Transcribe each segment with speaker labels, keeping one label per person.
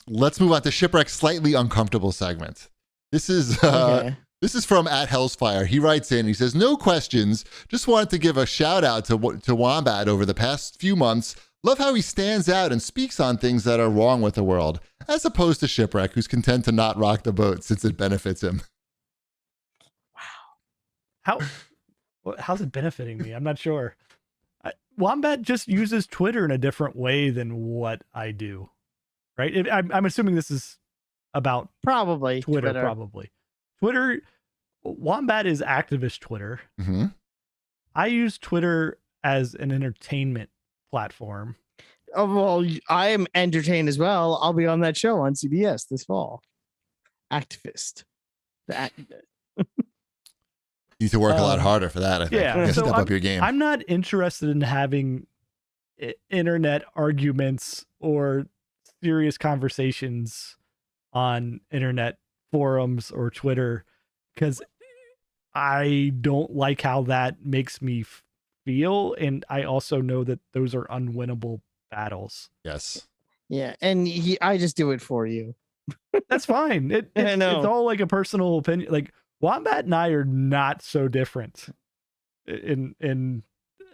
Speaker 1: let's move on to Shipwreck's slightly uncomfortable segment. This is this is from @Hellsfire. He writes in, he says, no questions. Just wanted to give a shout out to Wombat over the past few months. Love how he stands out and speaks on things that are wrong with the world, as opposed to Shipwreck, who's content to not rock the boat since it benefits him.
Speaker 2: How's it benefiting me? I'm not sure. Wombat just uses Twitter in a different way than what I do, right? I'm assuming this is about
Speaker 3: probably
Speaker 2: Twitter. Probably Twitter. Wombat is activist Twitter.
Speaker 1: Mm-hmm.
Speaker 2: I use Twitter as an entertainment platform.
Speaker 3: Oh, well, I am entertained as well. I'll be on that show on CBS this fall. Activist.
Speaker 1: You need to work a lot harder for that, I think.
Speaker 2: Yeah,
Speaker 1: so step up your game.
Speaker 2: I'm not interested in having internet arguments or serious conversations on internet forums or Twitter because I don't like how that makes me feel, and I also know that those are unwinnable battles.
Speaker 1: Yes.
Speaker 3: Yeah, and I just do it for you.
Speaker 2: That's fine. It's all like a personal opinion. Like Wombat and I are not so different in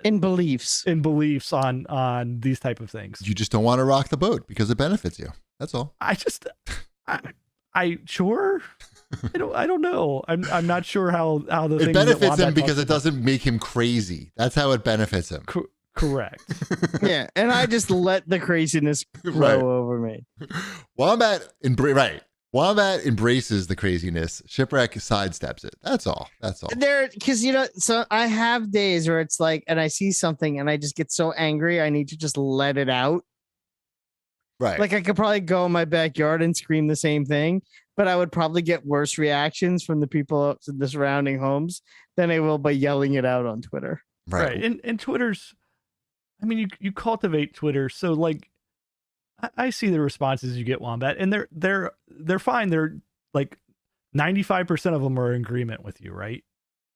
Speaker 3: beliefs
Speaker 2: on these type of things.
Speaker 1: You just don't want to rock the boat because it benefits you. That's all.
Speaker 2: I sure. I don't know. I'm not sure how the
Speaker 1: it
Speaker 2: things
Speaker 1: benefits him because it doesn't make him crazy. That's how it benefits him.
Speaker 2: Correct.
Speaker 3: Yeah, and I just let the craziness flow over me.
Speaker 1: Wombat embraces the craziness. Shipwreck sidesteps it. That's all.
Speaker 3: Because so I have days where it's like, and I see something and I just get so angry, I need to just let it out.
Speaker 1: Right.
Speaker 3: Like I could probably go in my backyard and scream the same thing, but I would probably get worse reactions from the people in the surrounding homes than I will by yelling it out on Twitter.
Speaker 2: Right. And Twitter's, I mean, you cultivate Twitter. So like, I see the responses you get, Wombat, and they're fine. They're like 95% of them are in agreement with you, right?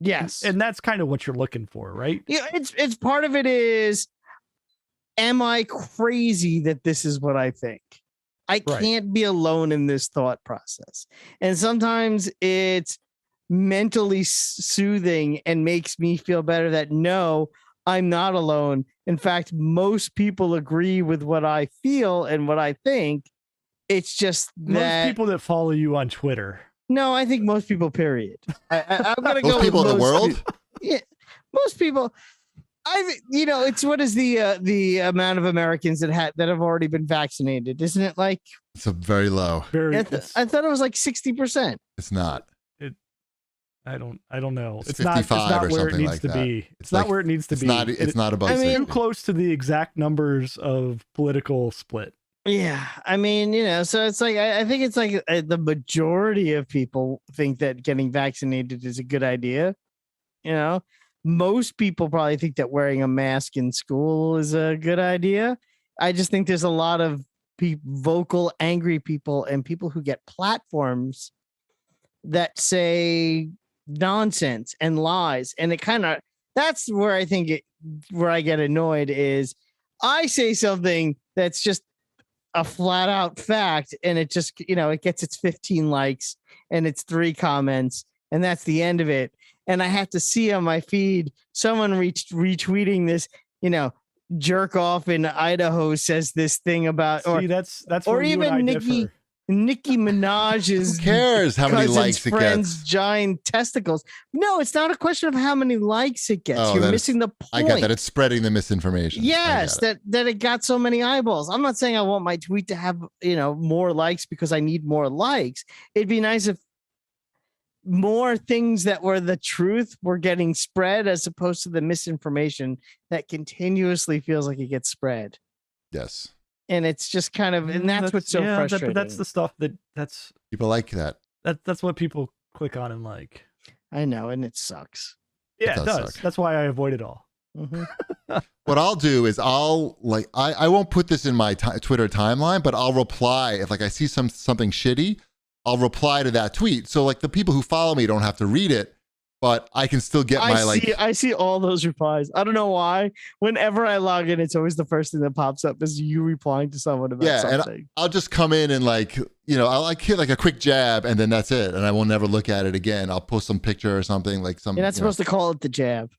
Speaker 3: Yes.
Speaker 2: And that's kind of what you're looking for, right?
Speaker 3: Yeah. It's part of it is, am I crazy that this is what I think? I can't be alone in this thought process. And sometimes it's mentally soothing and makes me feel better that no, I'm not alone. In fact, most people agree with what I feel and what I think. It's just that
Speaker 2: most people that follow you on Twitter.
Speaker 3: No, I think most people, period. I'm going to
Speaker 1: go with people in the world.
Speaker 3: Yeah, most people. It's what is the amount of Americans that have already been vaccinated? Isn't it like
Speaker 1: it's a very low?
Speaker 3: I thought it was like 60%.
Speaker 1: It's not.
Speaker 2: I don't know.
Speaker 1: It's 55 or something like that.
Speaker 2: It's not where it needs to be.
Speaker 1: It's not above 60.
Speaker 2: Too close to the exact numbers of political split.
Speaker 3: Yeah, I mean, so it's like I think it's like the majority of people think that getting vaccinated is a good idea. Most people probably think that wearing a mask in school is a good idea. I just think there's a lot of vocal, angry people and people who get platforms that say nonsense and lies. And that's where I think where I get annoyed is I say something that's just a flat out fact. And it just, it gets its 15 likes and it's 3 comments and that's the end of it. And I have to see on my feed someone retweeting this, jerk off in Idaho says this thing about,
Speaker 2: that's
Speaker 3: or even Nicki Minaj's.
Speaker 1: Who cares how many likes it gets?
Speaker 3: Giant testicles. No, it's not a question of how many likes it gets. You're missing the point.
Speaker 1: I get that. It's spreading the misinformation.
Speaker 3: Yes, that it got so many eyeballs. I'm not saying I want my tweet to have, more likes because I need more likes. It'd be nice if more things that were the truth were getting spread as opposed to the misinformation that continuously feels like it gets spread.
Speaker 1: Yes.
Speaker 3: And it's just kind of, and that's what's so frustrating.
Speaker 2: But that's the stuff that's
Speaker 1: people like that.
Speaker 2: That's what people click on and like.
Speaker 3: I know, and it sucks.
Speaker 2: Yeah, it does. That's why I avoid it all.
Speaker 3: Mm-hmm.
Speaker 1: What I'll do is I won't put this in my Twitter timeline, but I'll reply if I see something shitty. I'll reply to that tweet. So the people who follow me don't have to read it. but I can still get
Speaker 3: I see all those replies. I don't know why. Whenever I log in, it's always the first thing that pops up is you replying to someone about something.
Speaker 1: And I'll just come in and I'll hit like a quick jab and then that's it. And I will never look at it again. I'll post some picture or something like some.
Speaker 3: You're not supposed to call it the jab.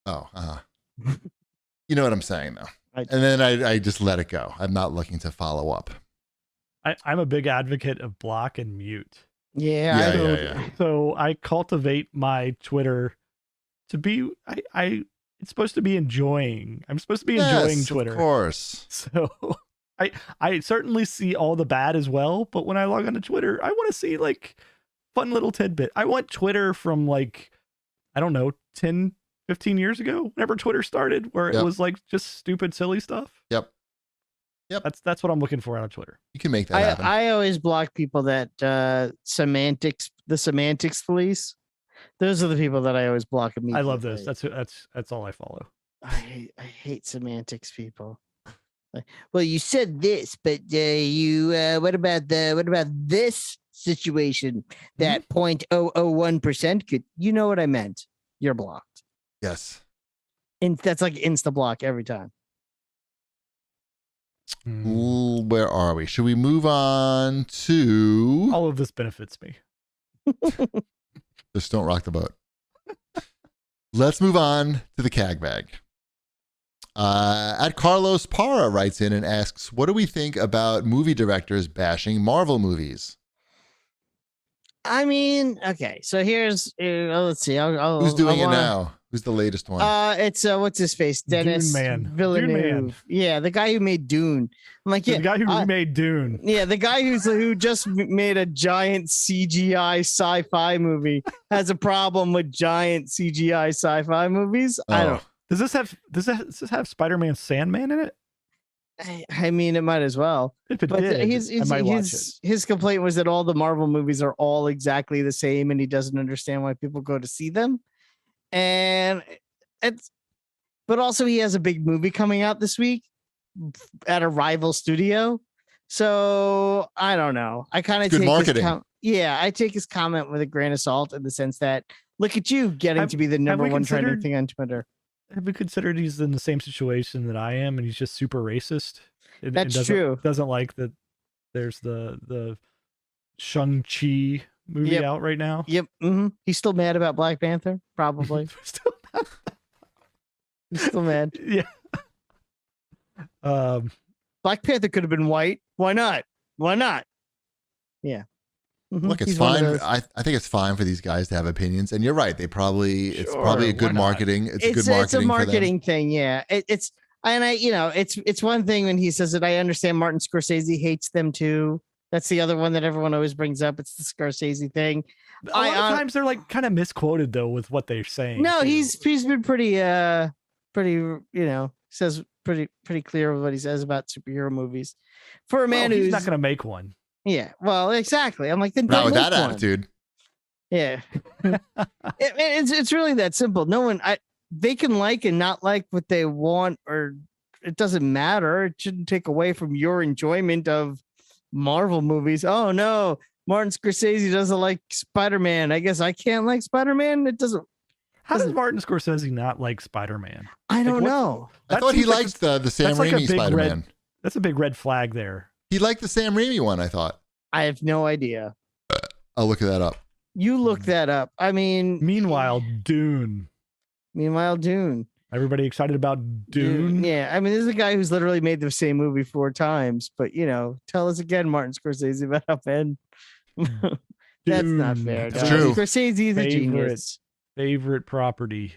Speaker 1: Oh, you know what I'm saying though. And then I just let it go. I'm not looking to follow up.
Speaker 2: I'm a big advocate of block and mute.
Speaker 3: Yeah.
Speaker 2: So I cultivate my Twitter to be it's supposed to be enjoying. I'm supposed to be enjoying Twitter.
Speaker 1: Of course.
Speaker 2: So I certainly see all the bad as well, but when I log onto Twitter, I want to see like fun little tidbit. I want Twitter from like, I don't know, 10, 15 years ago, whenever Twitter started, where it was like just stupid, silly stuff.
Speaker 1: Yep.
Speaker 2: That's what I'm looking for on Twitter.
Speaker 1: You can make that happen.
Speaker 3: I always block people that the semantics police. Those are the people that I always block immediately.
Speaker 2: I love those. That's all I follow.
Speaker 3: I hate semantics people. Well, you said this, but what about this situation? That 0.001% could, you know what I meant? You're blocked.
Speaker 1: Yes.
Speaker 3: And that's like insta block every time.
Speaker 1: Where are we? Should we move on to?
Speaker 2: All of this benefits me.
Speaker 1: Just don't rock the boat. Let's move on to the CAG bag. At Carlos Parra writes in and asks, what do we think about movie directors bashing Marvel movies?
Speaker 3: I mean, okay, so here's let's see.
Speaker 1: Who's doing it now? Who's the latest one?
Speaker 3: It's what's his face? Dennis Villeneuve. Yeah, the guy who made Dune. I'm like,
Speaker 2: the guy who remade Dune.
Speaker 3: Yeah, the guy who just made a giant CGI sci-fi movie has a problem with giant CGI sci-fi movies.
Speaker 1: Oh.
Speaker 3: I don't.
Speaker 2: Does this have Spider-Man Sandman in it?
Speaker 3: I mean, it might as well.
Speaker 2: If it did, I might watch it.
Speaker 3: His complaint was that all the Marvel movies are all exactly the same, and he doesn't understand why people go to see them. And but also he has a big movie coming out this week at a rival studio. So I don't know. I kind of take
Speaker 1: marketing.
Speaker 3: I take his comment with a grain of salt in the sense that look at you getting to be the number one trending thing on Twitter.
Speaker 2: Have we considered he's in the same situation that I am, and he's just super racist?
Speaker 3: That's true.
Speaker 2: Doesn't like that. There's the Shang-Chi movie out right now.
Speaker 3: Yep. Mm-hmm. He's still mad about Black Panther, probably. He's still mad.
Speaker 2: Yeah.
Speaker 3: Black Panther could have been white. Why not? Yeah. Mm-hmm.
Speaker 1: Look, it's fine. I think it's fine for these guys to have opinions, and you're right. It's probably a good marketing. It's a
Speaker 3: marketing thing. Yeah. It's one thing when he says that. I understand Martin Scorsese hates them too. That's the other one that everyone always brings up. It's the Scorsese thing.
Speaker 2: A lot of times they're like kind of misquoted though with what they're saying.
Speaker 3: No, too. He's been pretty says pretty clear with what he says about superhero movies. For a man who's
Speaker 2: not going to make one.
Speaker 3: Yeah, well, exactly. I'm like, then
Speaker 1: not with that
Speaker 3: one.
Speaker 1: attitude.
Speaker 3: Yeah, it's really that simple. No one, they can like and not like what they want, or it doesn't matter. It shouldn't take away from your enjoyment of Marvel movies. Oh no, Martin Scorsese doesn't like Spider-Man. I guess I can't like Spider-Man. It doesn't.
Speaker 2: How does Martin Scorsese not like Spider-Man?
Speaker 3: I don't know.
Speaker 1: I thought he liked the Sam Raimi Spider-Man.
Speaker 2: That's a big red flag there.
Speaker 1: He liked the Sam Raimi one, I thought.
Speaker 3: I have no idea.
Speaker 1: I'll look that up.
Speaker 3: You look that up. I mean,
Speaker 2: Meanwhile, Dune.
Speaker 3: Everybody
Speaker 2: excited about Dune?
Speaker 3: Yeah. I mean, this is a guy who's literally made the same movie 4 times, but tell us again, Martin Scorsese, about how bad. That's not fair.
Speaker 1: It's true.
Speaker 3: Scorsese is a genius.
Speaker 2: Favorite property,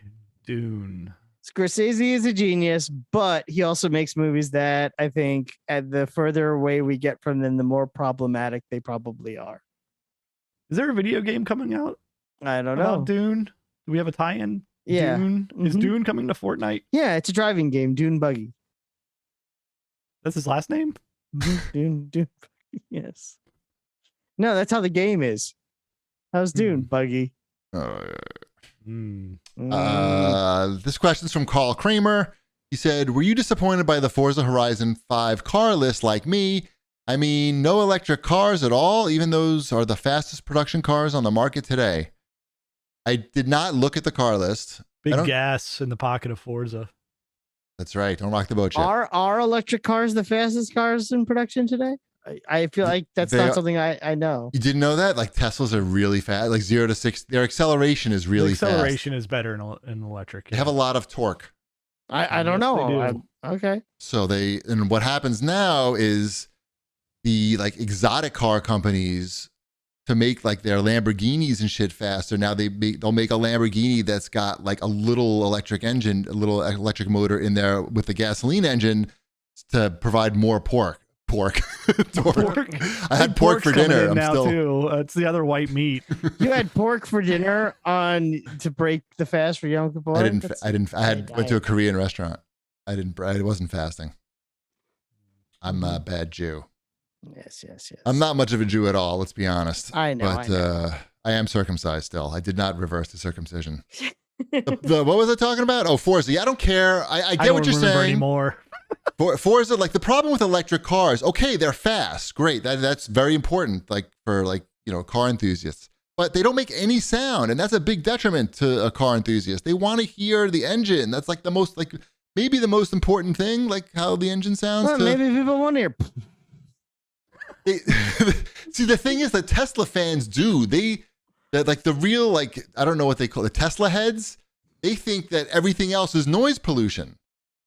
Speaker 2: Dune.
Speaker 3: Scorsese is a genius, but he also makes movies that I think the further away we get from them, the more problematic they probably are.
Speaker 2: Is there a video game coming out?
Speaker 3: I don't know.
Speaker 2: Dune? Do we have a tie-in?
Speaker 3: Yeah.
Speaker 2: Dune?
Speaker 3: Mm-hmm.
Speaker 2: Is Dune coming to Fortnite?
Speaker 3: Yeah, it's a driving game, Dune Buggy.
Speaker 2: That's his last name?
Speaker 3: Dune. Yes. No, that's how the game is. How's Dune Buggy?
Speaker 1: This question's from Carl Kramer. He said, were you disappointed by the Forza Horizon 5 car list like me? I mean, no electric cars at all, even those are the fastest production cars on the market today. I did not look at the car list.
Speaker 2: Big gas in the pocket of Forza.
Speaker 1: That's right. Don't rock the boat yet.
Speaker 3: Are electric cars the fastest cars in production today? I feel like that's not something I know.
Speaker 1: You didn't know that? Like Teslas are really fast. Like 0 to 6. Their acceleration is really fast.
Speaker 2: Acceleration is better in electric.
Speaker 1: They have a lot of torque.
Speaker 3: I don't know. Okay.
Speaker 1: So and what happens now is the like exotic car companies to make like their Lamborghinis and shit faster. Now they'll make a Lamborghini that's got like a little electric engine, a little electric motor in there with the gasoline engine to provide more pork. Pork. I had pork for dinner.
Speaker 2: Too. It's the other white meat.
Speaker 3: You had pork for dinner to break the fast for Yom Kippur?
Speaker 1: I went to a Korean restaurant. I wasn't fasting. I'm a bad Jew.
Speaker 3: Yes.
Speaker 1: I'm not much of a Jew at all, let's be honest.
Speaker 3: I know.
Speaker 1: But I am circumcised still. I did not reverse the circumcision. What was I talking about? Oh, Forza. Yeah, I don't care. I get what you're saying.
Speaker 2: Anymore.
Speaker 1: Forza, like the problem with electric cars, okay, they're fast. Great. That's very important, like for car enthusiasts. But they don't make any sound, and that's a big detriment to a car enthusiast. They want to hear the engine. That's like maybe the most important thing, like how the engine sounds.
Speaker 3: Well, maybe people want to hear.
Speaker 1: See, the thing is that Tesla fans like the real, like, I don't know what they call it, the Tesla heads, they think that everything else is noise pollution.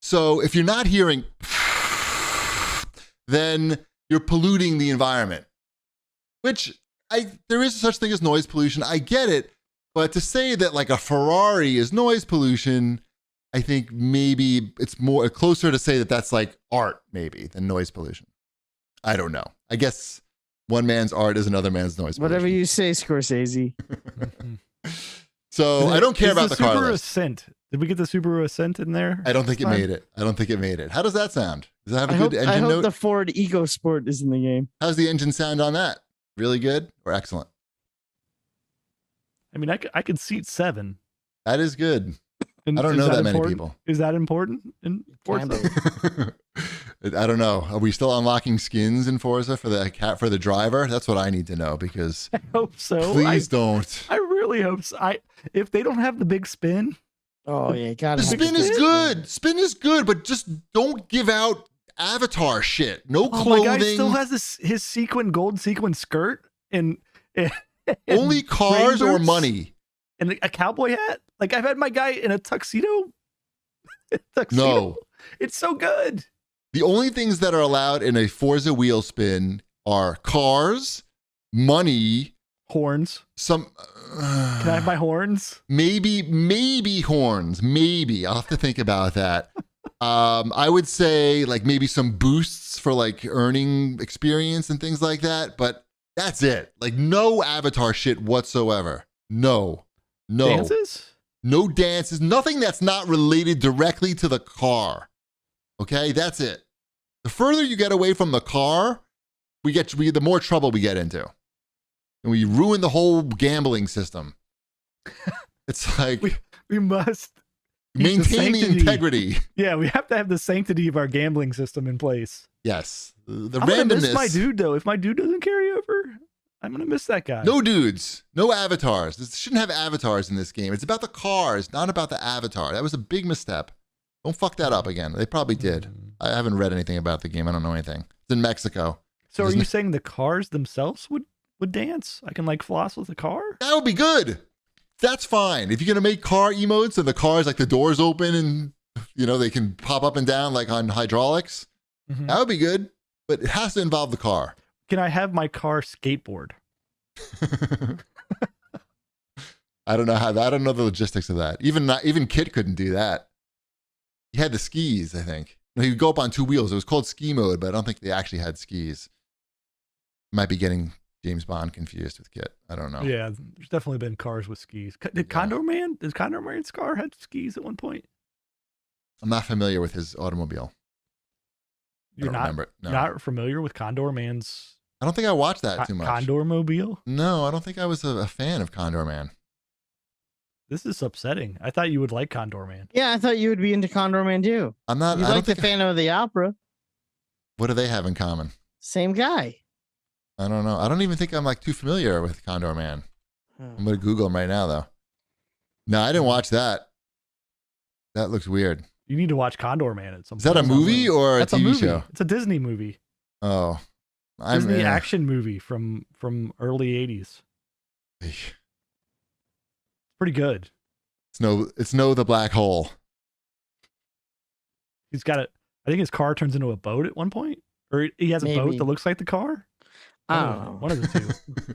Speaker 1: So if you're not hearing, then you're polluting the environment, which there is such thing as noise pollution. I get it. But to say that like a Ferrari is noise pollution, I think maybe it's more closer to say that that's like art maybe than noise pollution. I don't know. I guess one man's art is another man's noise pollution.
Speaker 3: Whatever you say, Scorsese.
Speaker 1: So I don't care about the car
Speaker 2: Subaru
Speaker 1: list.
Speaker 2: Ascent. Did we get the Subaru Ascent in there?
Speaker 1: I don't think it made it. How does that sound? Does that have a good engine
Speaker 3: I hope
Speaker 1: note?
Speaker 3: the Ford EcoSport is in the game.
Speaker 1: How's the engine sound on that? Really good or excellent?
Speaker 2: I mean, I could seat 7.
Speaker 1: That is good.
Speaker 2: And
Speaker 1: I don't know that many
Speaker 2: important?
Speaker 1: people.
Speaker 2: Is that important in Forza?
Speaker 1: I don't know. Are we still unlocking skins in Forza for the driver? That's what I need to know because
Speaker 2: I hope so.
Speaker 1: Please don't.
Speaker 2: I really hope so. If they don't have the big spin.
Speaker 3: Oh yeah, got it.
Speaker 1: The spin is good. Spin is good, but just don't give out Avatar shit. No clothing.
Speaker 2: My guy still has his gold sequin skirt and
Speaker 1: only cars or money
Speaker 2: and a cowboy hat. Like I've had my guy in a tuxedo.
Speaker 1: No,
Speaker 2: it's so good.
Speaker 1: The only things that are allowed in a Forza wheel spin are cars, money,
Speaker 2: horns.
Speaker 1: Some.
Speaker 2: Can I have my horns?
Speaker 1: Maybe horns. Maybe I'll have to think about that. I would say like maybe some boosts for like earning experience and things like that, but that's it. Like no Avatar shit whatsoever. No.
Speaker 2: Dances?
Speaker 1: No dances. Nothing that's not related directly to the car. Okay, that's it. The further you get away from the car, the more trouble we get into. And we ruin the whole gambling system. It's like
Speaker 2: we must
Speaker 1: maintain the integrity.
Speaker 2: Yeah, we have to have the sanctity of our gambling system in place.
Speaker 1: Yes. The
Speaker 2: I'm
Speaker 1: randomness.
Speaker 2: gonna miss my dude though. If my dude doesn't carry over, I'm gonna miss that guy.
Speaker 1: No dudes, no avatars. This shouldn't have avatars in this game. It's about the cars, not about the avatar. That was a big misstep. Don't fuck that up again. They probably did. I haven't read anything about the game. I don't know anything. It's in Mexico.
Speaker 2: So are you saying the cars themselves would dance? I can like floss with the car?
Speaker 1: That would be good. That's fine. If you're going to make car emotes and the cars, like the doors open and, they can pop up and down like on hydraulics, that would be good. But it has to involve the car.
Speaker 2: Can I have my car skateboard?
Speaker 1: I don't know the logistics of that. Even Kit couldn't do that. He had the skis, I think. No, he would go up on 2 wheels. It was called ski mode, but I don't think they actually had skis. Might be getting James Bond confused with Kit. I don't know.
Speaker 2: Yeah, there's definitely been cars with skis. Did Condor Man's car had skis at one point?
Speaker 1: I'm not familiar with his automobile.
Speaker 2: You're not familiar with Condor Man's?
Speaker 1: I don't think I watched that too much.
Speaker 2: Condor Mobile?
Speaker 1: No, I don't think I was a fan of Condor Man.
Speaker 2: This is upsetting. I thought you would like Condor Man.
Speaker 3: Yeah, I thought you would be into Condor Man too.
Speaker 1: I'm not.
Speaker 3: You like the Phantom of the Opera.
Speaker 1: What do they have in common?
Speaker 3: Same guy.
Speaker 1: I don't know. I don't even think I'm like too familiar with Condor Man. I'm going to Google him right now though. No, I didn't watch that. That looks weird.
Speaker 2: You need to watch Condor Man at some point.
Speaker 1: Is that a movie or a
Speaker 2: That's
Speaker 1: TV
Speaker 2: a movie.
Speaker 1: show?
Speaker 2: It's a Disney movie.
Speaker 1: Oh,
Speaker 2: Disney action movie from early 80s. Pretty good.
Speaker 1: It's no the black hole.
Speaker 2: He's got it. I think his car turns into a boat at one point, or he has a boat that looks like the car.
Speaker 3: I don't know.
Speaker 2: One of the two.